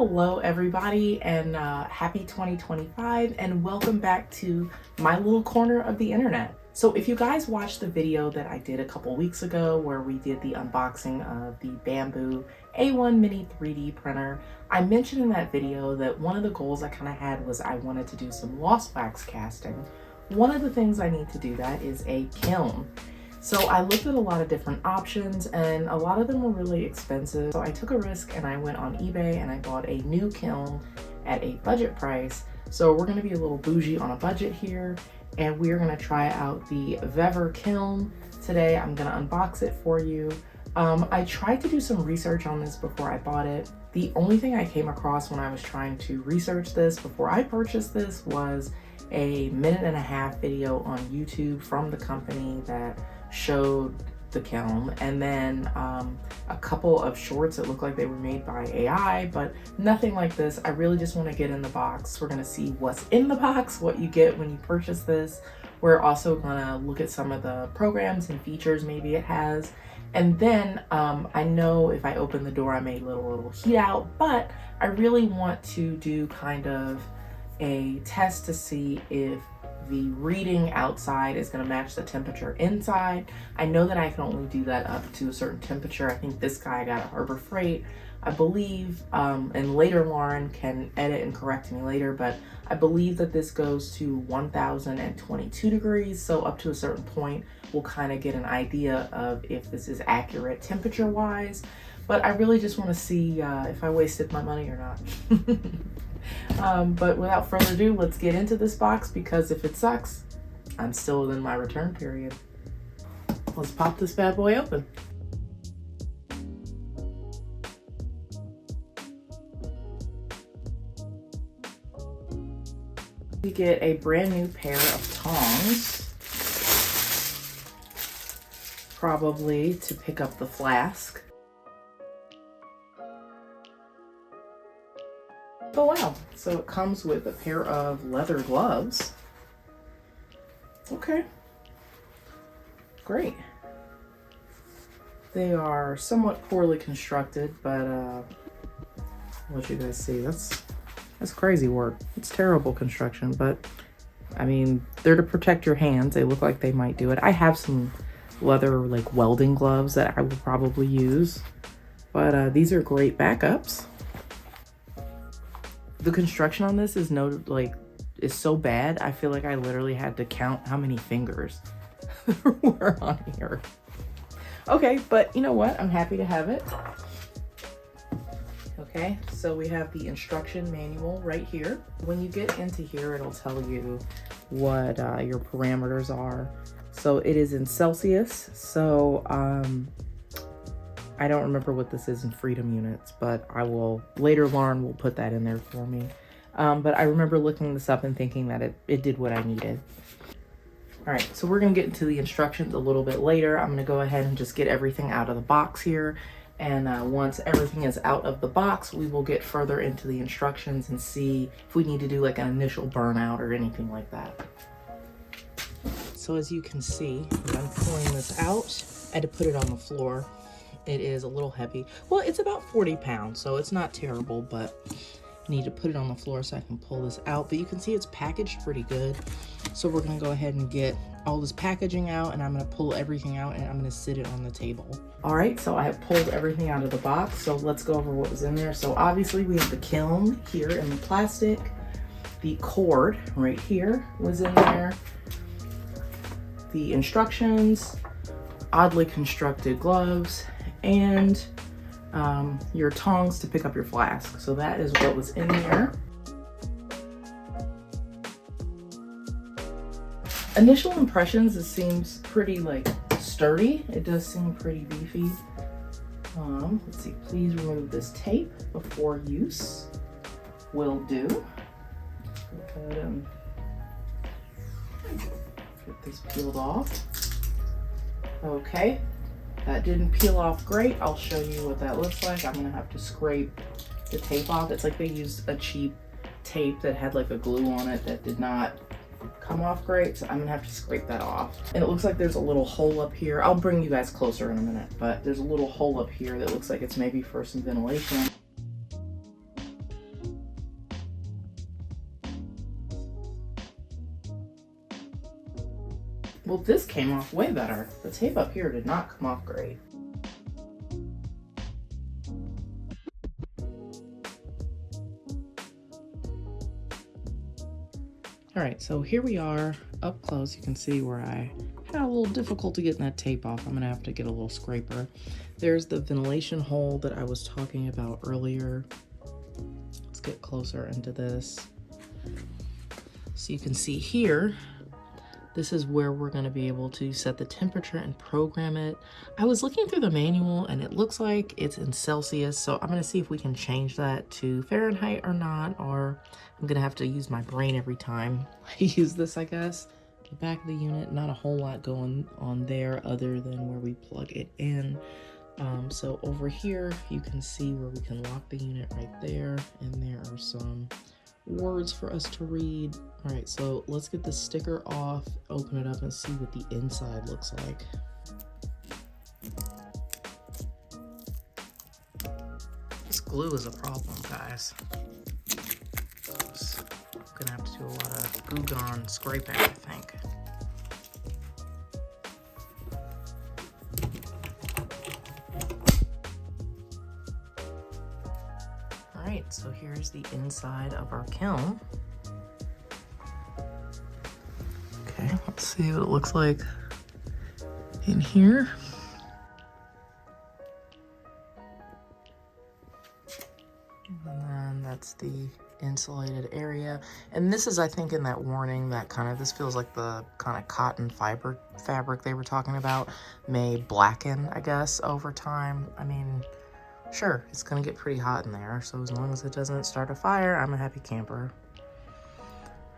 Hello everybody, and happy 2025, and welcome back to my little corner of the internet. So if you guys watched the video that I did a couple weeks ago where we did the unboxing of the Bamboo A1 Mini 3D printer, I mentioned in that video that one of the goals I kind of had was I wanted to do some lost wax casting. One of the things I need to do that is a kiln. So I looked at a lot of different options and a lot of them were really expensive. So I took a risk and I went on eBay and I bought a new kiln at a budget price. So we're gonna be a little bougie on a budget here, and we're gonna try out the Vevor kiln today. I'm gonna unbox it for you. I tried to do some research on this before I bought it. The only thing I came across when I was trying to research this before I purchased this was a 1.5-minute video on YouTube from the company that showed the kiln, and then a couple of shorts that look like they were made by AI, but nothing like this. I really just want to get in the box. We're going to see what's in the box, what you get when you purchase this. We're also going to look at some of the programs and features maybe it has. And then I know if I open the door I may let a little heat out, but I really want to do kind of a test to see if the reading outside is going to match the temperature inside. I know that I can only do that up to a certain temperature. I think this guy got a Harbor Freight, I believe, and later Lauren can edit and correct me later, but I believe that this goes to 1022 degrees. So up to a certain point, we'll kind of get an idea of if this is accurate temperature wise, but I really just want to see if I wasted my money or not. But without further ado, let's get into this box, because if it sucks, I'm still within my return period. Let's pop this bad boy open. We get a brand new pair of tongs, probably to pick up the flask. Oh wow, so it comes with a pair of leather gloves. Okay, great. They are somewhat poorly constructed, but what you guys see, that's crazy work. It's terrible construction, but I mean, they're to protect your hands. They look like they might do it. I have some leather like welding gloves that I will probably use, but these are great backups. The construction on this is is so bad. I feel like I literally had to count how many fingers were on here. Okay, but you know what? I'm happy to have it. Okay, so we have the instruction manual right here. When you get into here, it'll tell you what your parameters are. So it is in Celsius. So I don't remember what this is in freedom units, but I will later. Lauren will put that in there for me. But I remember looking this up and thinking that it did what I needed. All right, so we're gonna get into the instructions a little bit later. I'm gonna go ahead and just get everything out of the box here. And once everything is out of the box, we will get further into the instructions and see if we need to do like an initial burnout or anything like that. So as you can see, as I'm pulling this out, I had to put it on the floor. It is a little heavy. Well, it's about 40 pounds, so it's not terrible, but I need to put it on the floor so I can pull this out. But you can see it's packaged pretty good. So we're gonna go ahead and get all this packaging out, and I'm gonna pull everything out and I'm gonna sit it on the table. All right, so I have pulled everything out of the box. So let's go over what was in there. So obviously we have the kiln here in the plastic. The cord right here was in there. The instructions, oddly constructed gloves, and your tongs to pick up your flask. So that is what was in there. Initial impressions, it seems pretty like sturdy. It does seem pretty beefy. Let's see, please remove this tape before use. Will do. Let's go ahead and get this peeled off. Okay. That didn't peel off great. I'll show you what that looks like. I'm gonna have to scrape the tape off. It's like they used a cheap tape that had like a glue on it that did not come off great. So I'm gonna have to scrape that off. And it looks like there's a little hole up here. I'll bring you guys closer in a minute, but there's a little hole up here that looks like it's maybe for some ventilation. Well, this came off way better. The tape up here did not come off great. All right, so here we are up close. You can see where I had a little difficulty getting that tape off. I'm gonna have to get a little scraper. There's the ventilation hole that I was talking about earlier. Let's get closer into this. So you can see here, this is where we're gonna be able to set the temperature and program it. I was looking through the manual and it looks like it's in Celsius, so I'm gonna see if we can change that to Fahrenheit or not, or I'm gonna have to use my brain every time I use this, I guess. The back of the unit, not a whole lot going on there other than where we plug it in. So over here, you can see where we can lock the unit right there, and there are some words for us to read. All right, so let's get the sticker off, open it up, and see what the inside looks like. This glue is a problem, guys. I'm gonna have to do a lot of glue gun scraping, I think. All right, so here's the inside of our kiln. Okay, let's see what it looks like in here. And then that's the insulated area. And this is, I think, in that warning that this feels like the kind of cotton fabric they were talking about may blacken, I guess, over time. I mean, sure, it's gonna get pretty hot in there, so as long as it doesn't start a fire, I'm a happy camper.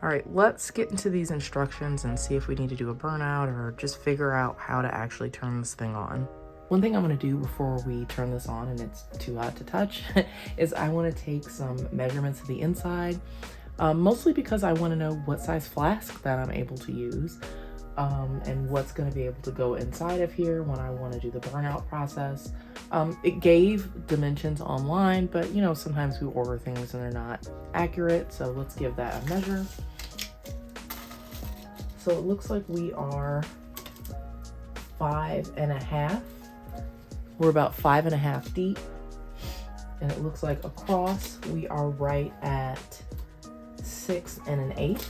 All right, let's get into these instructions and see if we need to do a burnout or just figure out how to actually turn this thing on. One thing I'm gonna do before we turn this on and it's too hot to touch is I wanna take some measurements of the inside, mostly because I wanna know what size flask that I'm able to use and what's gonna be able to go inside of here when I wanna do the burnout process. It gave dimensions online, but you know, sometimes we order things and they're not accurate, so let's give that a measure. So it looks like we are 5.5. We're about 5.5 deep, and it looks like across we are right at 6 1/8,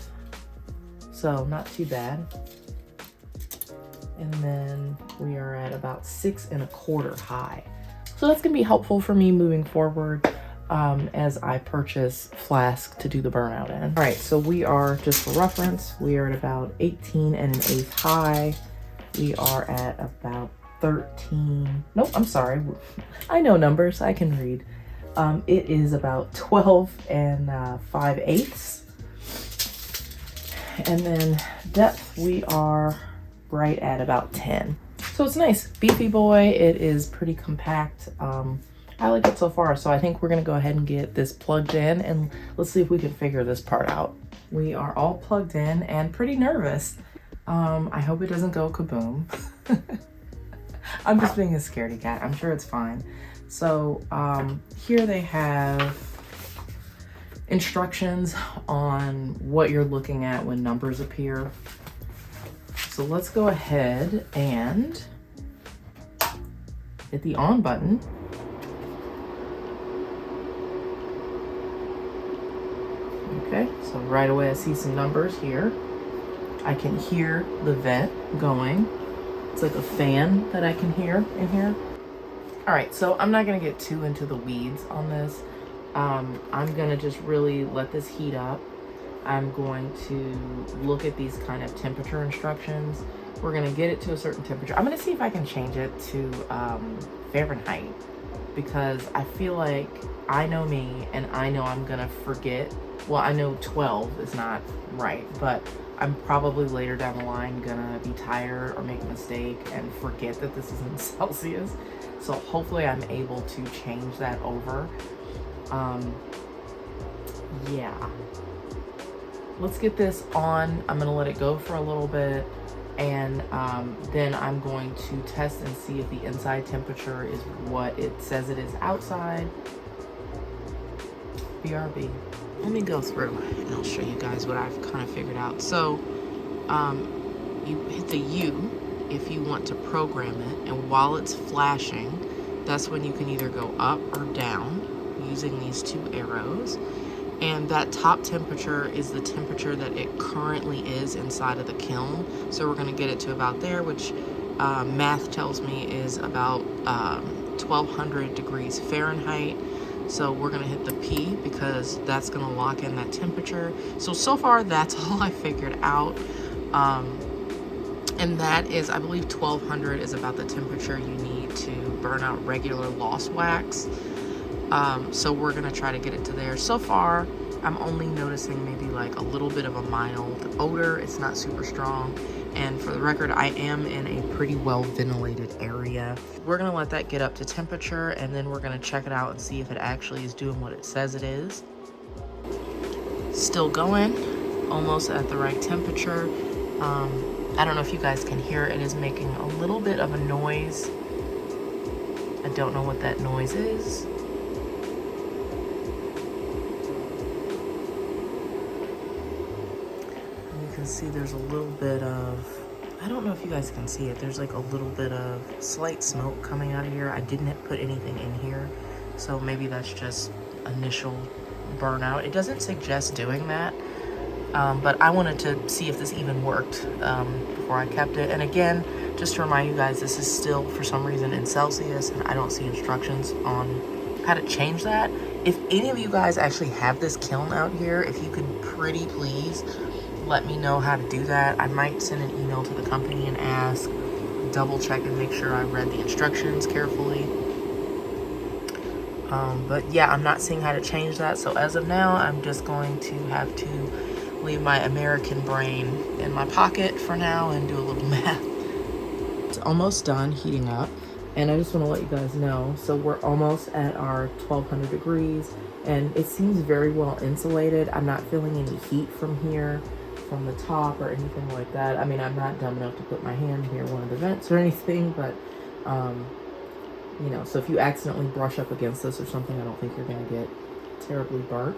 so not too bad. And then we are at about 6 1/4 high, so that's gonna be helpful for me moving forward as I purchase flask to do the burnout in. All right, so we are, just for reference, we are at about 18 1/8 high. We are at about 13, nope, I'm sorry. I know numbers, I can read. It is about 12 5/8. And then depth, we are right at about 10. So it's nice, beefy boy. It is pretty compact. I like it so far, so I think we're gonna go ahead and get this plugged in and let's see if we can figure this part out. We are all plugged in and pretty nervous. I hope it doesn't go kaboom. I'm just being a scaredy cat. I'm sure it's fine. So here they have instructions on what you're looking at when numbers appear. So let's go ahead and hit the on button. Okay, so right away I see some numbers here. I can hear the vent going. It's like a fan that I can hear in here. All right, so I'm not gonna get too into the weeds on this. I'm gonna just really let this heat up. I'm going to look at these kind of temperature instructions. We're gonna get it to a certain temperature. I'm gonna see if I can change it to Fahrenheit, because I feel like I know me and I know I'm gonna forget. Well, I know 12 is not right, but I'm probably later down the line gonna be tired or make a mistake and forget that this is in Celsius. So hopefully I'm able to change that over. Yeah. Let's get this on. I'm gonna let it go for a little bit, and then I'm going to test and see if the inside temperature is what it says it is outside. BRB. Let me go through and I'll show you guys what I've kind of figured out. So you hit the U if you want to program it, and while it's flashing, that's when you can either go up or down using these two arrows. And that top temperature is the temperature that it currently is inside of the kiln. So we're gonna get it to about there, which math tells me is about 1200 degrees Fahrenheit. So we're gonna hit the P because that's gonna lock in that temperature. So far that's all I figured out. And that is, I believe 1200 is about the temperature you need to burn out regular lost wax. So we're gonna try to get it to there. So far, I'm only noticing maybe like a little bit of a mild odor. It's not super strong. And for the record, I am in a pretty well ventilated area. We're gonna let that get up to temperature, and then we're gonna check it out and see if it actually is doing what it says it is. Still going, almost at the right temperature. I don't know if you guys can hear it. It is making a little bit of a noise. I don't know what that noise is. See, there's a little bit of, I don't know if you guys can see it, there's like a little bit of slight smoke coming out of here. I didn't put anything in here, so maybe that's just initial burnout. It doesn't suggest doing that, but I wanted to see if this even worked before I kept it. And again, just to remind you guys, this is still for some reason in Celsius, and I don't see instructions on how to change that. If any of you guys actually have this kiln out here, if you could pretty please let me know how to do that. I might send an email to the company and ask, double check and make sure I read the instructions carefully. But yeah, I'm not seeing how to change that. So as of now, I'm just going to have to leave my American brain in my pocket for now and do a little math. It's almost done heating up, and I just want to let you guys know. So we're almost at our 1200 degrees, and it seems very well insulated. I'm not feeling any heat from here, from the top or anything like that. I mean, I'm not dumb enough to put my hand near one of the vents or anything, but you know, so if you accidentally brush up against this or something, I don't think you're gonna get terribly burnt.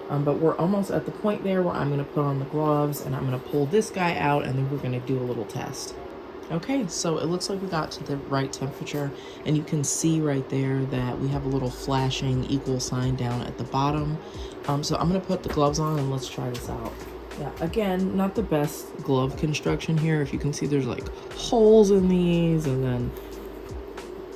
But we're almost at the point there where I'm gonna put on the gloves and I'm gonna pull this guy out, and then we're gonna do a little test. Okay, so it looks like we got to the right temperature, and you can see right there that we have a little flashing equal sign down at the bottom. So I'm gonna put the gloves on and let's try this out. Yeah, again, not the best glove construction here. If you can see, there's like holes in these, and then,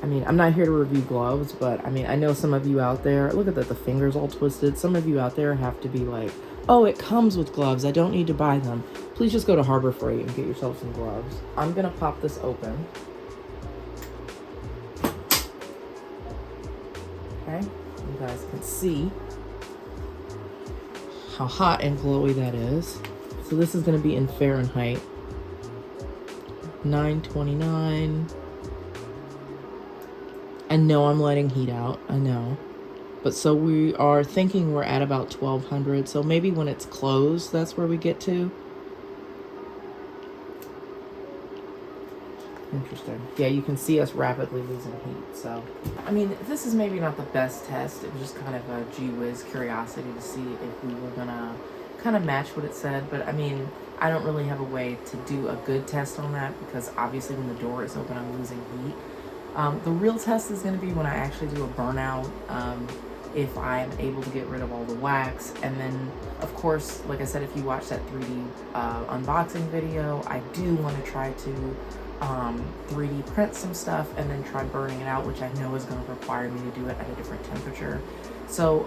I mean, I'm not here to review gloves, but I mean, I know some of you out there, look at that, the finger's all twisted. Some of you out there have to be like, oh, it comes with gloves, I don't need to buy them. Please just go to Harbor Freight and get yourself some gloves. I'm gonna pop this open. Okay, you guys can see how hot and glowy that is. So this is gonna be in Fahrenheit. 929. I know I'm letting heat out, I know. But so we are thinking we're at about 1200. So maybe when it's closed, that's where we get to. Interesting. Yeah, you can see us rapidly losing heat. So, I mean, this is maybe not the best test. It was just kind of a gee whiz curiosity to see if we were gonna kind of match what it said. But I mean, I don't really have a way to do a good test on that, because obviously when the door is open, I'm losing heat. The real test is going to be when I actually do a burnout, if I'm able to get rid of all the wax. And then, of course, like I said, if you watch that 3D unboxing video, I do want to try to 3D print some stuff and then try burning it out, which I know is going to require me to do it at a different temperature. So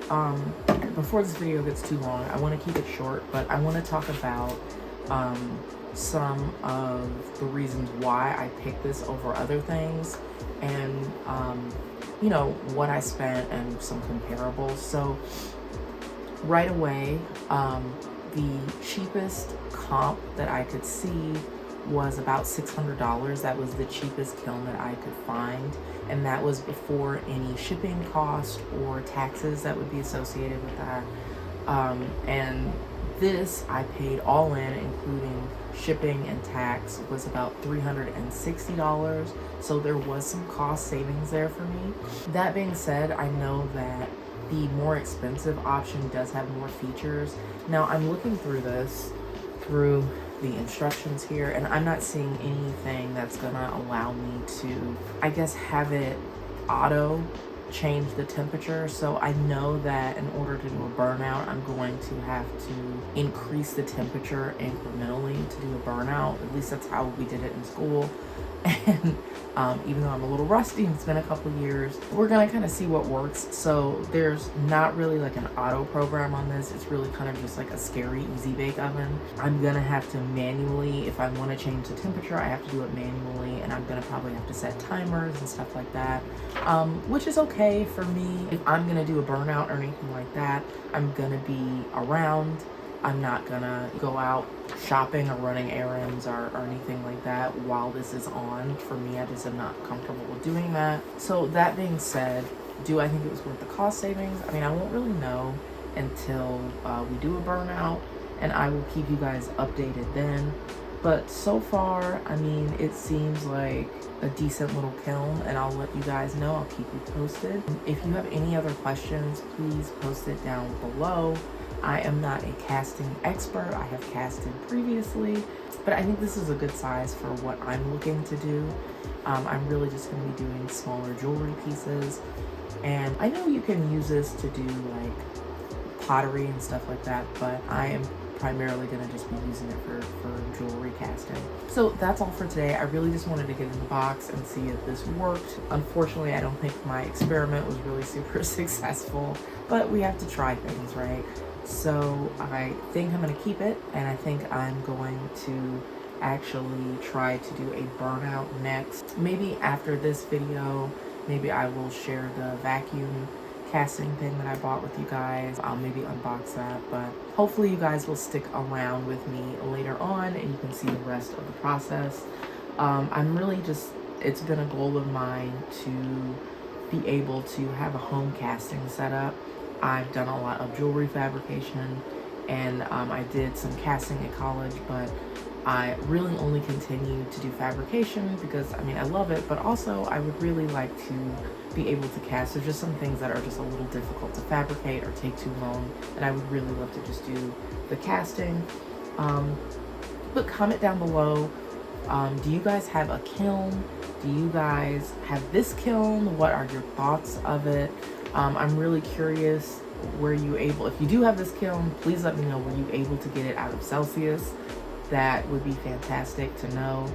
before this video gets too long, I want to keep it short, but I want to talk about some of the reasons why I picked this over other things, and you know, what I spent and some comparables. So right away, the cheapest comp that I could see was about $600. That was the cheapest kiln that I could find, and that was before any shipping cost or taxes that would be associated with that. And this I paid all in, including shipping and tax, was about $360. So there was some cost savings there for me. That being said, I know that the more expensive option does have more features. Now I'm looking through this through the instructions here, and I'm not seeing anything that's gonna allow me to, I guess, have it auto change the temperature. So I know that in order to do a burnout, I'm going to have to increase the temperature incrementally to do a burnout. At least that's how we did it in school. And even though I'm a little rusty and it's been a couple years, we're gonna kind of see what works. So there's not really like an auto program on this. It's really kind of just like a scary easy bake oven. I'm gonna have to manually, if I want to change the temperature, I have to do it manually, and I'm gonna probably have to set timers and stuff like that, which is okay for me. If I'm gonna do a burnout or anything like that, I'm gonna be around. I'm not gonna go out shopping or running errands or anything like that while this is on. For me, I just am not comfortable with doing that. So that being said, do I think it was worth the cost savings? I mean, I won't really know until we do a burnout, and I will keep you guys updated then. But so far, I mean, it seems like a decent little kiln, and I'll let you guys know. I'll keep you posted. If you have any other questions, please post it down below. I am not a casting expert. I have casted previously, but I think this is a good size for what I'm looking to do. I'm really just going to be doing smaller jewelry pieces, and I know you can use this to do like pottery and stuff like that, but I am primarily going to just be using it for jewelry casting. So that's all for today. I really just wanted to get in the box and see if this worked. Unfortunately, I don't think my experiment was really super successful, but we have to try things, right? So I think I'm going to keep it, and I think I'm going to actually try to do a burnout next. Maybe after this video, maybe I will share the vacuum casting thing that I bought with you guys. I'll maybe unbox that, but hopefully you guys will stick around with me later on and you can see the rest of the process. I'm really just, it's been a goal of mine to be able to have a home casting setup. I've done a lot of jewelry fabrication, and I did some casting at college, but I really only continue to do fabrication because, I mean, I love it, but also I would really like to be able to cast. There's just some things that are just a little difficult to fabricate or take too long, and I would really love to just do the casting. But comment down below, do you guys have a kiln? Do you guys have this kiln? What are your thoughts of it? I'm really curious, were you able, if you do have this kiln, please let me know, were you able to get it out of Celsius? That would be fantastic to know.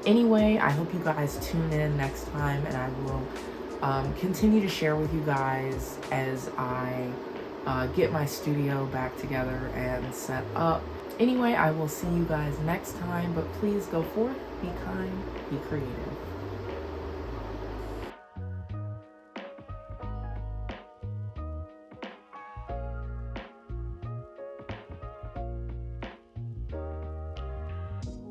Anyway, I hope you guys tune in next time, and I will continue to share with you guys as I get my studio back together and set up. Anyway, I will see you guys next time, but please go forth, be kind, be creative.